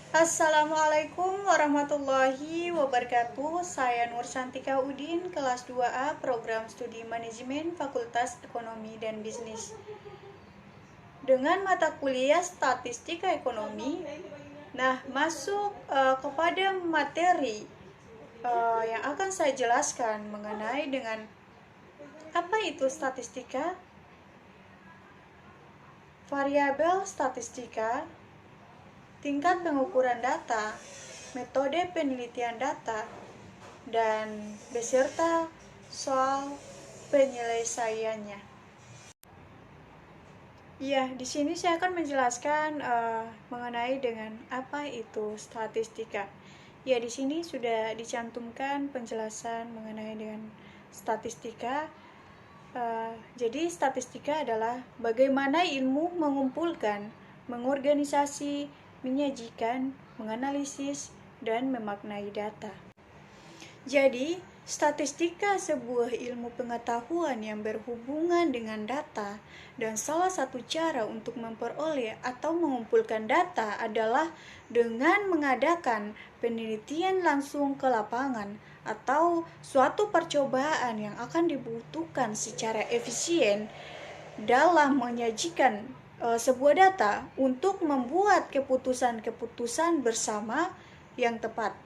Assalamualaikum warahmatullahi wabarakatuh. Saya Nur Santika Udin, kelas 2A, Program Studi Manajemen Fakultas Ekonomi dan Bisnis. Dengan mata kuliah Statistika Ekonomi, masuk kepada materi yang akan saya jelaskan mengenai dengan apa itu statistika, variabel statistika, tingkat pengukuran data, metode penelitian data, dan beserta soal penyelesaiannya. Ya, di sini saya akan menjelaskan mengenai dengan apa itu statistika. Ya, di sini sudah dicantumkan penjelasan mengenai dengan statistika. Jadi statistika adalah bagaimana ilmu mengumpulkan, mengorganisasi, menyajikan, menganalisis, dan memaknai data. Jadi, statistika sebuah ilmu pengetahuan yang berhubungan dengan data, dan salah satu cara untuk memperoleh atau mengumpulkan data adalah dengan mengadakan penelitian langsung ke lapangan atau suatu percobaan yang akan dibutuhkan secara efisien dalam menyajikan sebuah data untuk membuat keputusan-keputusan bersama yang tepat.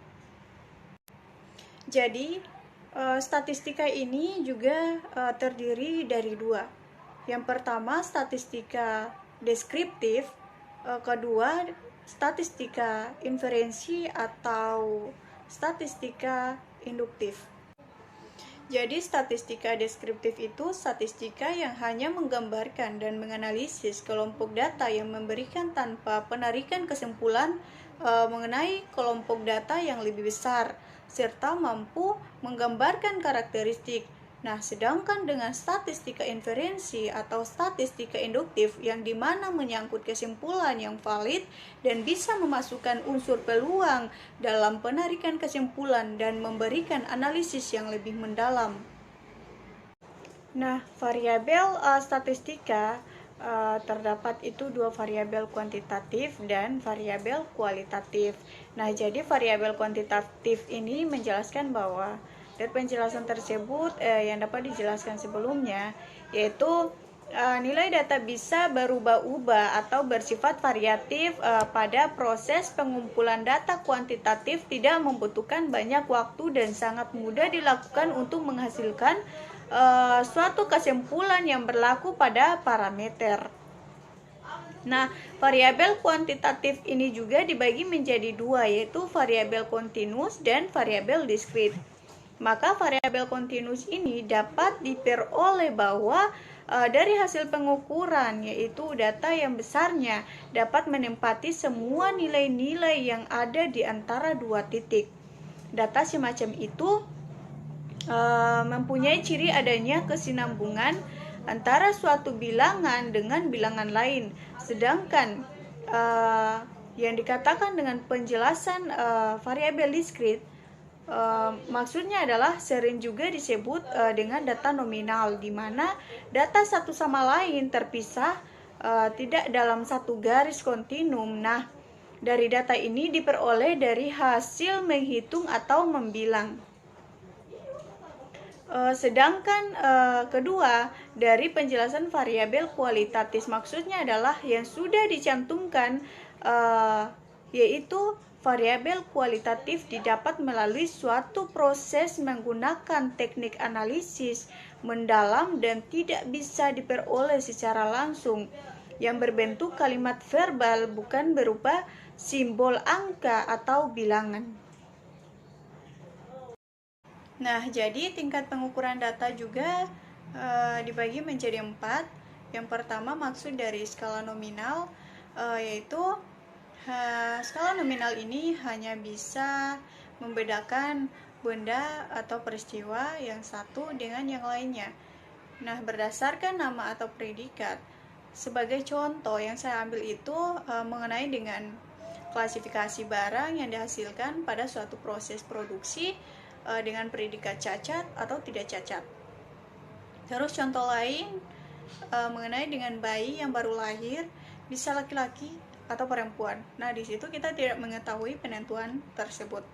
Jadi, statistika ini juga terdiri dari dua. Yang pertama, statistika deskriptif, kedua, statistika inferensi atau statistika induktif. Jadi statistika deskriptif itu statistika yang hanya menggambarkan dan menganalisis kelompok data yang memberikan tanpa penarikan kesimpulan mengenai kelompok data yang lebih besar serta mampu menggambarkan karakteristik. Nah, sedangkan dengan statistika inferensi atau statistika induktif yang dimana menyangkut kesimpulan yang valid dan bisa memasukkan unsur peluang dalam penarikan kesimpulan dan memberikan analisis yang lebih mendalam. Nah, variabel statistika terdapat itu dua variabel kuantitatif dan variabel kualitatif. Nah, jadi variabel kuantitatif ini menjelaskan bahwa dari penjelasan tersebut yang dapat dijelaskan sebelumnya, yaitu nilai data bisa berubah-ubah atau bersifat variatif pada proses pengumpulan data kuantitatif tidak membutuhkan banyak waktu dan sangat mudah dilakukan untuk menghasilkan suatu kesimpulan yang berlaku pada parameter. Nah, variabel kuantitatif ini juga dibagi menjadi dua, yaitu variabel kontinus dan variabel diskrit. Maka variabel kontinus ini dapat diperoleh bahwa dari hasil pengukuran, yaitu data yang besarnya dapat menempati semua nilai-nilai yang ada di antara dua titik. Data semacam itu mempunyai ciri adanya kesinambungan antara suatu bilangan dengan bilangan lain, sedangkan yang dikatakan dengan penjelasan variabel diskrit maksudnya adalah sering juga disebut dengan data nominal, di mana data satu sama lain terpisah tidak dalam satu garis kontinum. Nah, dari data ini diperoleh dari hasil menghitung atau membilang. Sedangkan kedua dari penjelasan variabel kualitatif maksudnya adalah yang sudah dicantumkan yaitu variabel kualitatif didapat melalui suatu proses menggunakan teknik analisis mendalam dan tidak bisa diperoleh secara langsung, yang berbentuk kalimat verbal bukan berupa simbol angka atau bilangan. Nah, jadi tingkat pengukuran data juga dibagi menjadi 4. Yang pertama, maksud dari skala nominal, yaitu skala nominal ini hanya bisa membedakan benda atau peristiwa yang satu dengan yang lainnya. Nah, berdasarkan nama atau predikat. Sebagai contoh yang saya ambil itu mengenai dengan klasifikasi barang yang dihasilkan pada suatu proses produksi dengan predikat cacat atau tidak cacat. Terus contoh lain mengenai dengan bayi yang baru lahir, bisa laki-laki atau perempuan. Nah, di situ kita tidak mengetahui penentuan tersebut.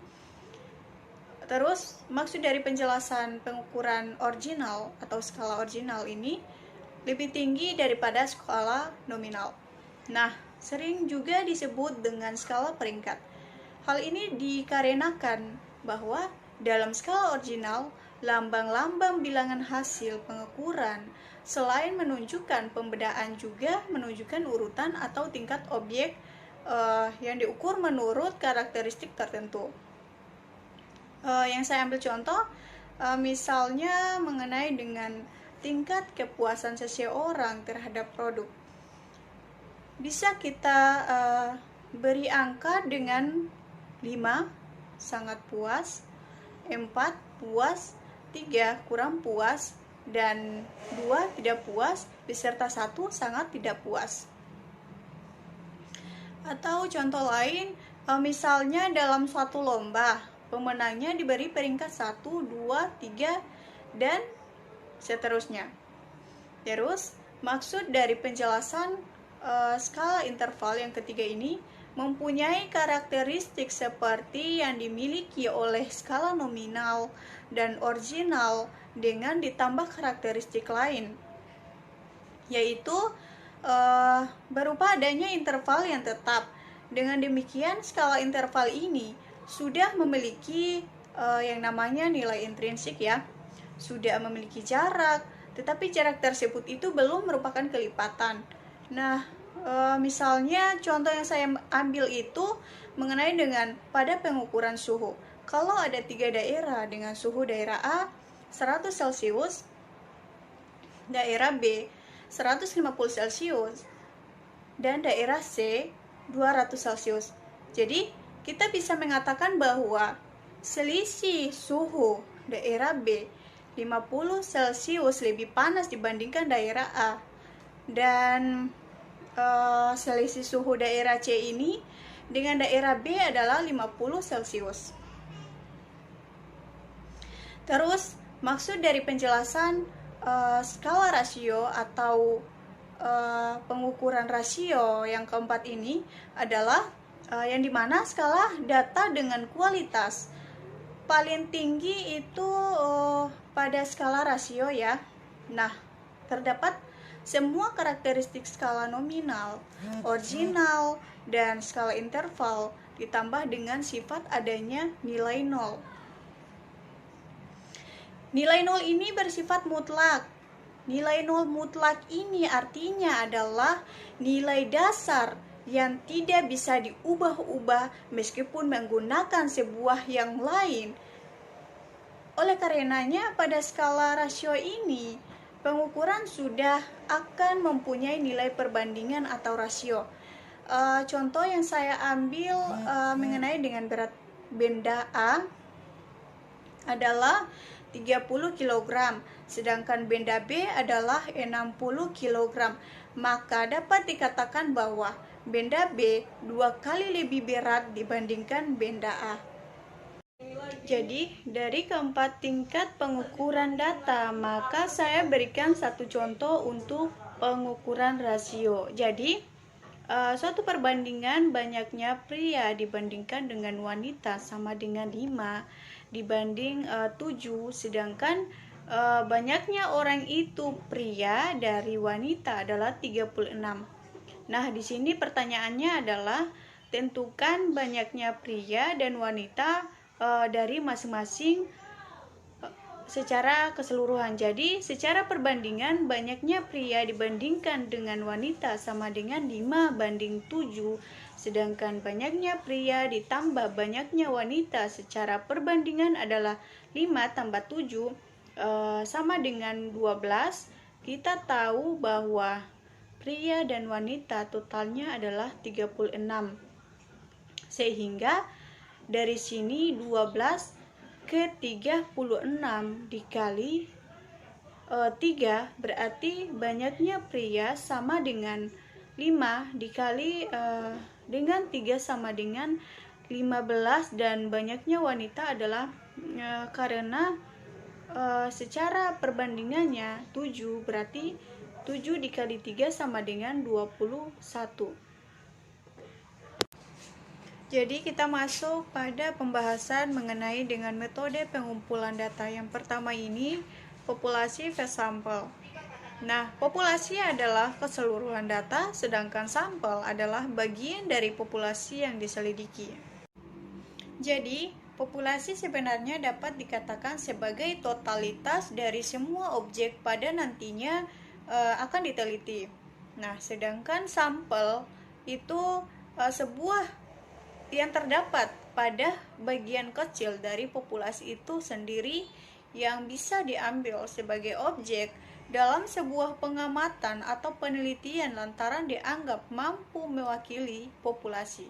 Terus, maksud dari penjelasan pengukuran ordinal atau skala ordinal ini lebih tinggi daripada skala nominal. Nah, sering juga disebut dengan skala peringkat. Hal ini dikarenakan bahwa dalam skala ordinal, lambang-lambang bilangan hasil pengukuran selain menunjukkan pembedaan juga menunjukkan urutan atau tingkat objek yang diukur menurut karakteristik tertentu. Yang saya ambil contoh, misalnya mengenai dengan tingkat kepuasan seseorang terhadap produk. Bisa kita beri angka dengan 5, sangat puas, 4, puas, 3, kurang puas, dan 2, tidak puas, beserta 1, sangat tidak puas. Atau contoh lain, misalnya dalam suatu lomba, pemenangnya diberi peringkat 1, 2, 3, dan seterusnya. Terus, maksud dari penjelasan skala interval yang ketiga ini mempunyai karakteristik seperti yang dimiliki oleh skala nominal dan ordinal dengan ditambah karakteristik lain, yaitu berupa adanya interval yang tetap. Dengan demikian, skala interval ini sudah memiliki yang namanya nilai intrinsik ya, sudah memiliki jarak, tetapi jarak tersebut itu belum merupakan kelipatan. Nah, misalnya contoh yang saya ambil itu mengenai dengan pada pengukuran suhu. Kalau ada 3 daerah dengan suhu daerah A 100 Celcius, daerah B 150 Celcius, dan daerah C 200 Celcius. Jadi, kita bisa mengatakan bahwa selisih suhu daerah B 50 Celcius lebih panas dibandingkan daerah A, dan selisih suhu daerah C ini dengan daerah B adalah 50 Celcius. Terus, maksud dari penjelasan skala rasio atau pengukuran rasio yang keempat ini adalah yang dimana skala data dengan kualitas paling tinggi itu pada skala rasio ya. Nah, terdapat semua karakteristik skala nominal, ordinal, dan skala interval ditambah dengan sifat adanya nilai nol. Nilai nol ini bersifat mutlak. Nilai nol mutlak ini artinya adalah nilai dasar yang tidak bisa diubah-ubah meskipun menggunakan sebuah yang lain. Oleh karenanya, pada skala rasio ini, pengukuran sudah akan mempunyai nilai perbandingan atau rasio. Contoh yang saya ambil mengenai dengan berat benda A adalah 30 kg, sedangkan benda B adalah 60 kg. Maka dapat dikatakan bahwa benda B 2 kali lebih berat dibandingkan benda A. Jadi, dari keempat tingkat pengukuran data, maka saya berikan satu contoh untuk pengukuran rasio. Jadi, suatu perbandingan banyaknya pria dibandingkan dengan wanita sama dengan 5 dibanding 7, sedangkan banyaknya orang itu pria dari wanita adalah 36. Nah, di sini pertanyaannya adalah tentukan banyaknya pria dan wanita dari masing-masing secara keseluruhan. Jadi, secara perbandingan banyaknya pria dibandingkan dengan wanita sama dengan 5 banding 7, sedangkan banyaknya pria ditambah banyaknya wanita secara perbandingan adalah 5 tambah 7 sama dengan 12. Kita tahu bahwa pria dan wanita totalnya adalah 36. Sehingga dari sini 12 ke 36 dikali 3 berarti banyaknya pria sama dengan 5 dikali dengan 3 sama dengan 15, dan banyaknya wanita adalah karena secara perbandingannya 7, berarti 7 dikali 3 sama dengan 21. Jadi kita masuk pada pembahasan mengenai dengan metode pengumpulan data. Yang pertama ini populasi versus sampel. Nah, populasi adalah keseluruhan data, sedangkan sampel adalah bagian dari populasi yang diselidiki. Jadi, populasi sebenarnya dapat dikatakan sebagai totalitas dari semua objek pada nantinya akan diteliti. Nah, sedangkan sampel itu sebuah yang terdapat pada bagian kecil dari populasi itu sendiri yang bisa diambil sebagai objek dalam sebuah pengamatan atau penelitian lantaran dianggap mampu mewakili populasi.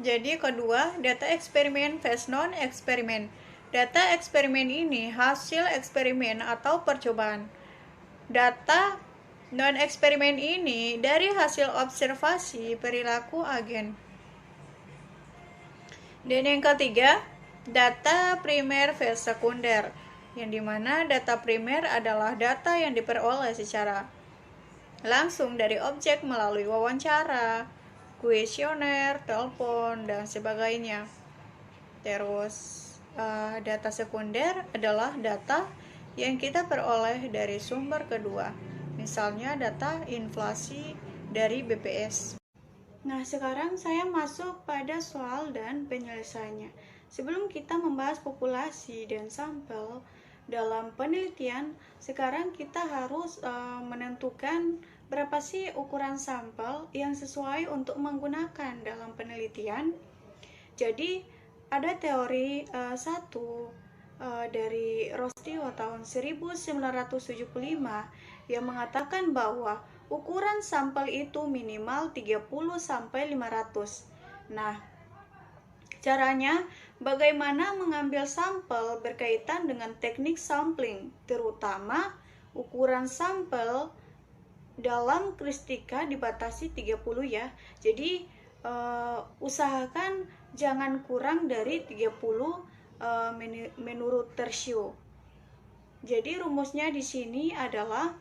Jadi kedua, data eksperimen versus non-eksperimen. Data eksperimen ini hasil eksperimen atau percobaan. Data non-eksperimen ini dari hasil observasi perilaku agen. Dan yang ketiga, data primer versus sekunder, yang dimana data primer adalah data yang diperoleh secara langsung dari objek melalui wawancara, kuesioner, telepon, dan sebagainya. Terus data sekunder adalah data yang kita peroleh dari sumber kedua, misalnya data inflasi dari BPS. Nah, sekarang saya masuk pada soal dan penyelesaiannya. Sebelum kita membahas populasi dan sampel dalam penelitian, sekarang kita harus menentukan berapa sih ukuran sampel yang sesuai untuk menggunakan dalam penelitian. Jadi, ada teori dari Rostio tahun 1975 yang mengatakan bahwa ukuran sampel itu minimal 30-500. Nah, caranya bagaimana mengambil sampel berkaitan dengan teknik sampling, terutama ukuran sampel dalam kristika dibatasi 30 ya. Jadi usahakan jangan kurang dari 30 menurut Tertio. Jadi rumusnya di sini adalah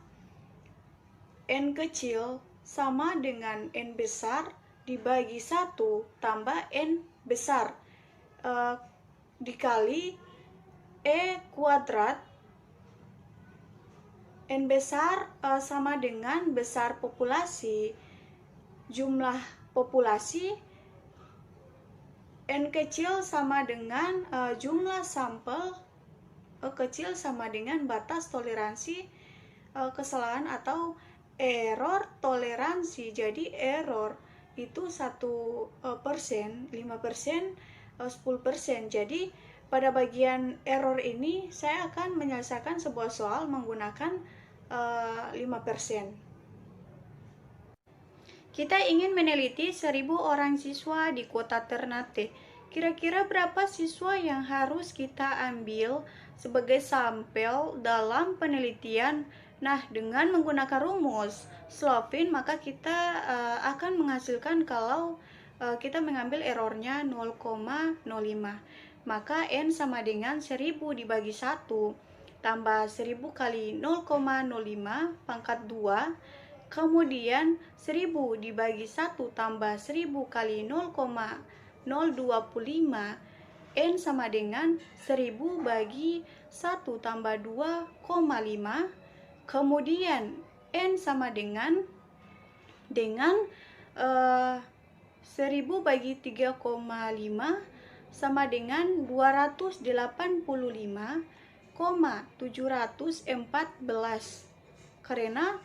N kecil sama dengan N besar dibagi 1 tambah N besar dikali E kuadrat. N besar sama dengan besar populasi, jumlah populasi. N kecil sama dengan jumlah sampel, kecil sama dengan batas toleransi kesalahan atau error toleransi. Jadi error itu 1%, 5%, 10%. Jadi pada bagian error ini saya akan menyelesaikan sebuah soal menggunakan 5%. Kita ingin meneliti 1000 orang siswa di kota Ternate. Kira-kira berapa siswa yang harus kita ambil sebagai sampel dalam penelitian? Nah, dengan menggunakan rumus Slovin, maka kita akan menghasilkan kalau kita mengambil errornya 0,05. Maka N sama dengan 1000 dibagi 1 tambah 1000 kali 0,05 pangkat 2, kemudian 1000 dibagi 1 tambah 1000 kali 0,025, N sama dengan 1000 bagi 1 tambah 2,5, kemudian N sama dengan 1000 bagi 3,5 sama dengan 285,714. Karena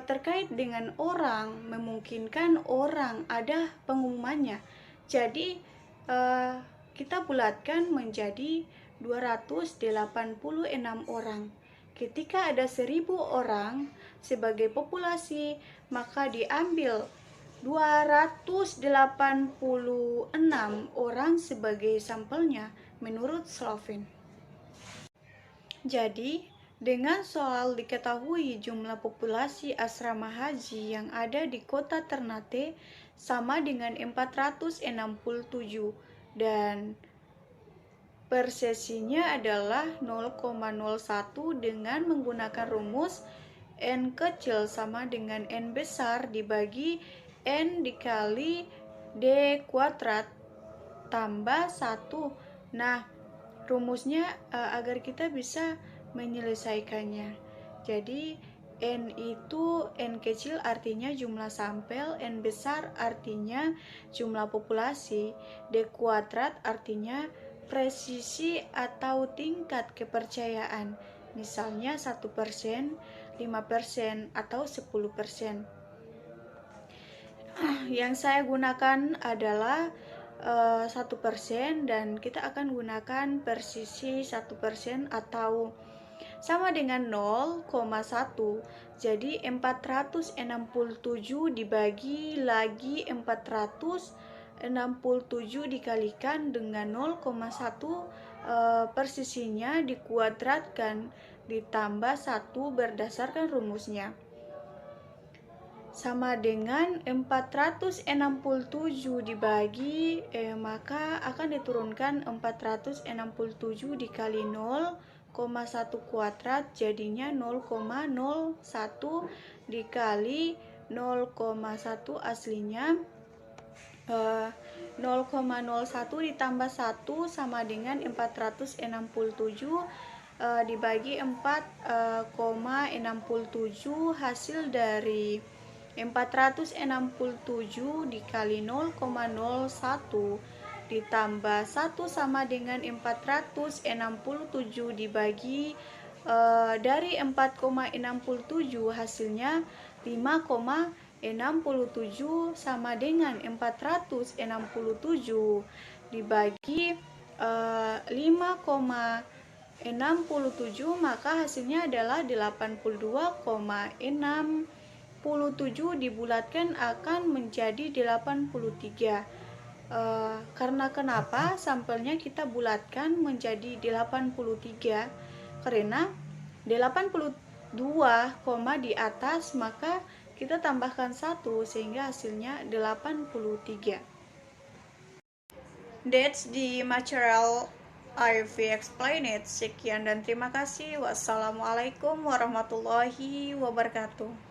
terkait dengan orang, memungkinkan orang ada pengumumannya. Jadi kita bulatkan menjadi 286 orang. Ketika ada 1000 orang sebagai populasi, maka diambil 286 orang sebagai sampelnya menurut Slovin. Jadi, dengan soal diketahui jumlah populasi asrama haji yang ada di kota Ternate sama dengan 467 dan persesinya adalah 0,01 dengan menggunakan rumus N kecil sama dengan N besar dibagi N dikali D kuadrat tambah 1. Nah, rumusnya agar kita bisa menyelesaikannya. Jadi, N itu N kecil artinya jumlah sampel, N besar artinya jumlah populasi, D kuadrat artinya presisi atau tingkat kepercayaan. Misalnya 1%, 5%, atau 10%. Yang saya gunakan adalah 1%, dan kita akan gunakan persisi 1% atau sama dengan 0,1. Jadi 467 dibagi lagi 467 dikalikan dengan 0,1, persisinya dikuadratkan ditambah 1 berdasarkan rumusnya. Sama dengan 467 dibagi, maka akan diturunkan 467 dikali 0,1 kuadrat, jadinya 0,01 dikali 0,1 aslinya 0,01 ditambah 1 sama dengan 467 dibagi 4,67, hasil dari 467 dikali 0,01 ditambah 1 sama dengan 467 dibagi dari 4,67, hasilnya 5,67 sama dengan 467 dibagi 5,67, maka hasilnya adalah 82,67 dibulatkan akan menjadi 83. Karena kenapa sampelnya kita bulatkan menjadi 83? Karena 82, di atas, maka kita tambahkan 1 sehingga hasilnya 83. That's the material I've explained. Sekian dan terima kasih. Wassalamualaikum warahmatullahi wabarakatuh.